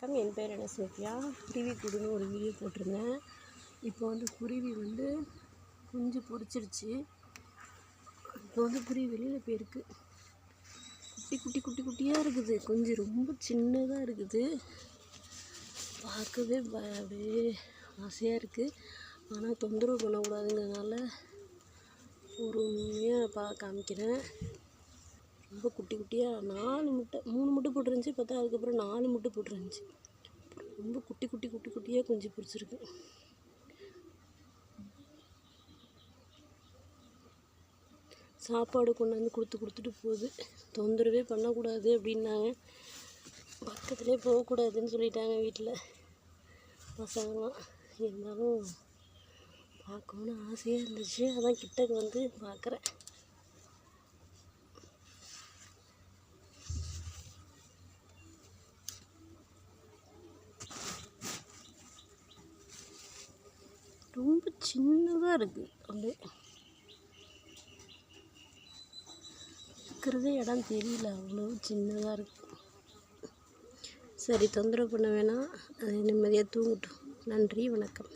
வணக்கம், என் பேர் சோஃபியா. குருவி கூடுன்னு ஒரு வீடியோ போட்டிருந்தேன். இப்போ குருவி குஞ்சு பொரிச்சிருச்சு. இப்போ குருவி வெளியில் போயிருக்கு. குட்டியாக இருக்குது. குஞ்சு ரொம்ப சின்னதாக இருக்குது. பார்க்கவே அப்படியே ஆசையாக இருக்குது. ஆனால் தொந்தரவு பண்ணக்கூடாதுங்கிறதுனால பொறுமையாக காமிக்கிறேன். ரொம்ப குட்டியாக 3 முட்டை போட்டுருந்துச்சி. பார்த்தா அதுக்கப்புறம் 4 முட்டை போட்டுருந்துச்சி. ரொம்ப குட்டியாக குஞ்சு பொரிச்சிருக்கு. சாப்பாடு கொண்டாந்து கொடுத்துட்டு போகுது. தொந்தரவே பண்ணக்கூடாது அப்படின்னாங்க. பக்கத்துலேயே போகக்கூடாதுன்னு சொல்லிட்டாங்க வீட்டில் பசங்களாம். இருந்தாலும் பார்க்கணுன்னு ஆசையாக இருந்துச்சு. அதான் கிட்டக்கு பார்க்குறேன். ரொம்ப சின்னதாக இருக்குது. அப்படியே இருக்கிறதே இடம் தெரியல, அவ்வளோ சின்னதாக இருக்குது. சரி, தொந்தரவு பண்ண வேணாம். அது நிம்மதியாக தூங்கட்டும். நன்றி, வணக்கம்.